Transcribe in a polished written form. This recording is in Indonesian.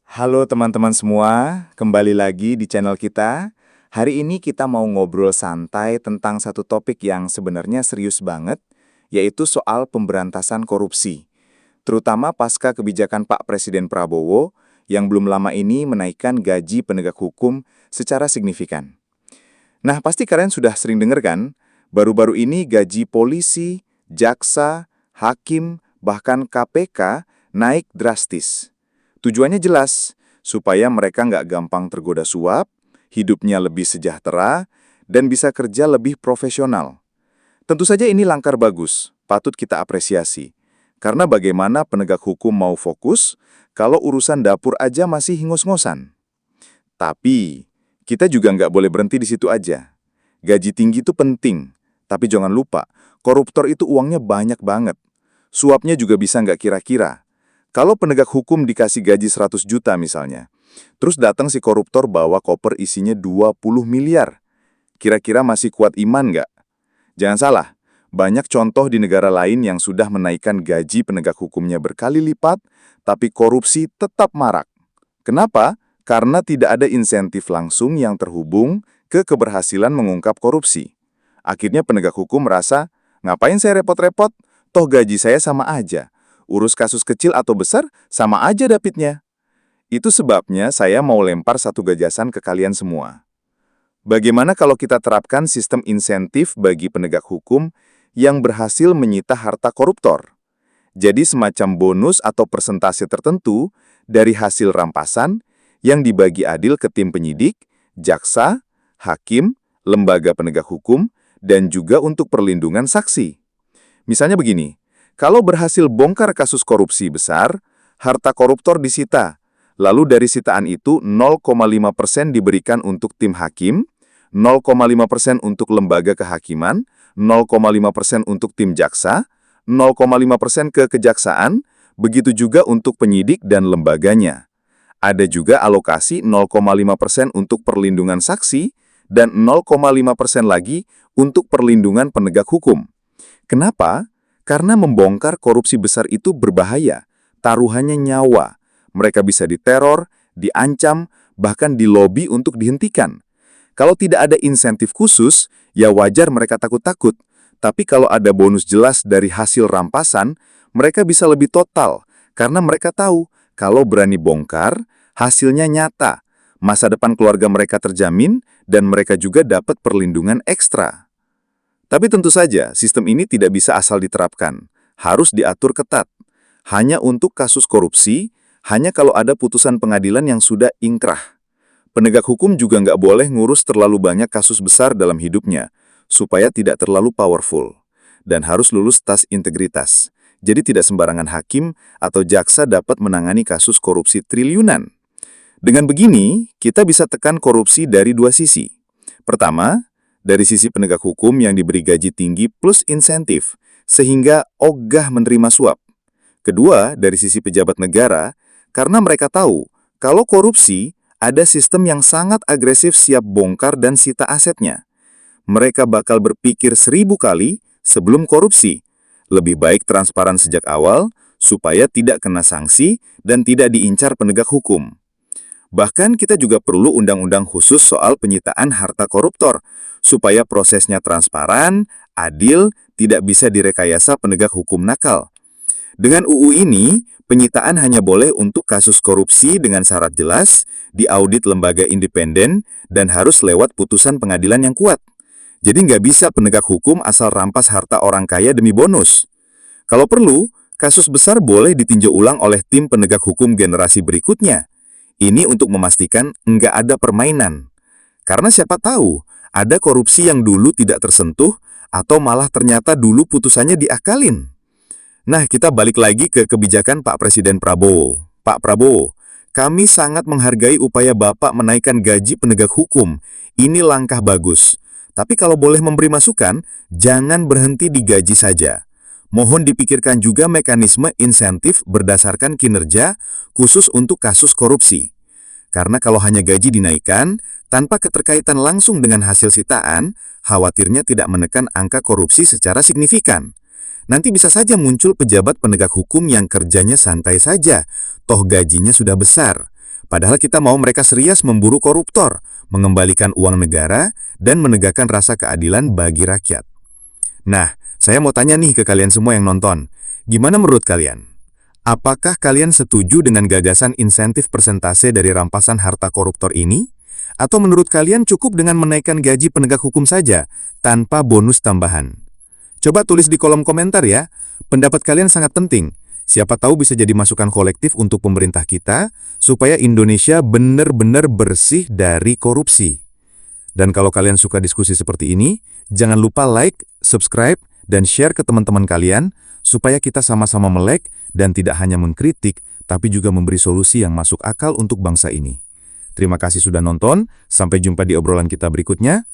Halo teman-teman semua, kembali lagi di channel kita. Hari ini kita mau ngobrol santai tentang satu topik yang sebenarnya serius banget, yaitu soal pemberantasan korupsi. Terutama pasca kebijakan Pak Presiden Prabowo yang belum lama ini menaikkan gaji penegak hukum secara signifikan. Nah, pasti kalian sudah sering dengar kan? Baru-baru ini gaji polisi, jaksa, hakim, bahkan KPK naik drastis. Tujuannya jelas, supaya mereka nggak gampang tergoda suap, hidupnya lebih sejahtera, dan bisa kerja lebih profesional. Tentu saja ini langkah bagus, patut kita apresiasi. Karena bagaimana penegak hukum mau fokus kalau urusan dapur aja masih hingus-ngosan. Tapi, kita juga nggak boleh berhenti di situ aja. Gaji tinggi itu penting, tapi jangan lupa, koruptor itu uangnya banyak banget. Suapnya juga bisa nggak kira-kira. Kalau penegak hukum dikasih gaji 100 juta misalnya, terus datang si koruptor bawa koper isinya 20 miliar. Kira-kira masih kuat iman nggak? Jangan salah, banyak contoh di negara lain yang sudah menaikkan gaji penegak hukumnya berkali lipat, tapi korupsi tetap marak. Kenapa? Karena tidak ada insentif langsung yang terhubung ke keberhasilan mengungkap korupsi. Akhirnya penegak hukum merasa, ngapain saya repot-repot? Toh gaji saya sama aja. Urus kasus kecil atau besar, sama aja dapitnya. Itu sebabnya saya mau lempar satu gagasan ke kalian semua. Bagaimana kalau kita terapkan sistem insentif bagi penegak hukum yang berhasil menyita harta koruptor? Jadi semacam bonus atau persentase tertentu dari hasil rampasan yang dibagi adil ke tim penyidik, jaksa, hakim, lembaga penegak hukum, dan juga untuk perlindungan saksi. Misalnya begini, kalau berhasil bongkar kasus korupsi besar, harta koruptor disita. Lalu dari sitaan itu 0,5% diberikan untuk tim hakim, 0,5% untuk lembaga kehakiman, 0,5% untuk tim jaksa, 0,5% ke kejaksaan, begitu juga untuk penyidik dan lembaganya. Ada juga alokasi 0,5% untuk perlindungan saksi dan 0,5% lagi untuk perlindungan penegak hukum. Kenapa? Karena membongkar korupsi besar itu berbahaya, taruhannya nyawa. Mereka bisa diteror, diancam, bahkan dilobi untuk dihentikan. Kalau tidak ada insentif khusus, ya wajar mereka takut-takut. Tapi kalau ada bonus jelas dari hasil rampasan, mereka bisa lebih total, karena mereka tahu kalau berani bongkar, hasilnya nyata. Masa depan keluarga mereka terjamin, dan mereka juga dapat perlindungan ekstra. Tapi tentu saja, sistem ini tidak bisa asal diterapkan. Harus diatur ketat. Hanya untuk kasus korupsi, hanya kalau ada putusan pengadilan yang sudah ingkrah. Penegak hukum juga nggak boleh ngurus terlalu banyak kasus besar dalam hidupnya, supaya tidak terlalu powerful. Dan harus lulus tes integritas. Jadi tidak sembarangan hakim atau jaksa dapat menangani kasus korupsi triliunan. Dengan begini, kita bisa tekan korupsi dari dua sisi. Pertama, dari sisi penegak hukum yang diberi gaji tinggi plus insentif, sehingga ogah menerima suap. Kedua, dari sisi pejabat negara, karena mereka tahu kalau korupsi ada sistem yang sangat agresif siap bongkar dan sita asetnya. Mereka bakal berpikir 1000 kali sebelum korupsi. Lebih baik transparan sejak awal, supaya tidak kena sanksi dan tidak diincar penegak hukum. Bahkan kita juga perlu undang-undang khusus soal penyitaan harta koruptor, supaya prosesnya transparan, adil, tidak bisa direkayasa penegak hukum nakal. Dengan UU ini, penyitaan hanya boleh untuk kasus korupsi dengan syarat jelas, diaudit lembaga independen, dan harus lewat putusan pengadilan yang kuat. Jadi nggak bisa penegak hukum asal rampas harta orang kaya demi bonus. Kalau perlu, kasus besar boleh ditinjau ulang oleh tim penegak hukum generasi berikutnya. Ini untuk memastikan nggak ada permainan. Karena siapa tahu, ada korupsi yang dulu tidak tersentuh, atau malah ternyata dulu putusannya diakalin. Nah, kita balik lagi ke kebijakan Pak Presiden Prabowo. Pak Prabowo, kami sangat menghargai upaya Bapak menaikkan gaji penegak hukum. Ini langkah bagus. Tapi kalau boleh memberi masukan, jangan berhenti di gaji saja. Mohon dipikirkan juga mekanisme insentif berdasarkan kinerja khusus untuk kasus korupsi. Karena kalau hanya gaji dinaikkan, tanpa keterkaitan langsung dengan hasil sitaan, khawatirnya tidak menekan angka korupsi secara signifikan. Nanti bisa saja muncul pejabat penegak hukum yang kerjanya santai saja, toh gajinya sudah besar. Padahal kita mau mereka serius memburu koruptor, mengembalikan uang negara, dan menegakkan rasa keadilan bagi rakyat. Nah, saya mau tanya nih ke kalian semua yang nonton. Gimana menurut kalian? Apakah kalian setuju dengan gagasan insentif persentase dari rampasan harta koruptor ini? Atau menurut kalian cukup dengan menaikkan gaji penegak hukum saja, tanpa bonus tambahan? Coba tulis di kolom komentar ya. Pendapat kalian sangat penting. Siapa tahu bisa jadi masukan kolektif untuk pemerintah kita, supaya Indonesia benar-benar bersih dari korupsi. Dan kalau kalian suka diskusi seperti ini, jangan lupa like, subscribe, dan share ke teman-teman kalian, supaya kita sama-sama melek dan tidak hanya mengkritik, tapi juga memberi solusi yang masuk akal untuk bangsa ini. Terima kasih sudah nonton, sampai jumpa di obrolan kita berikutnya.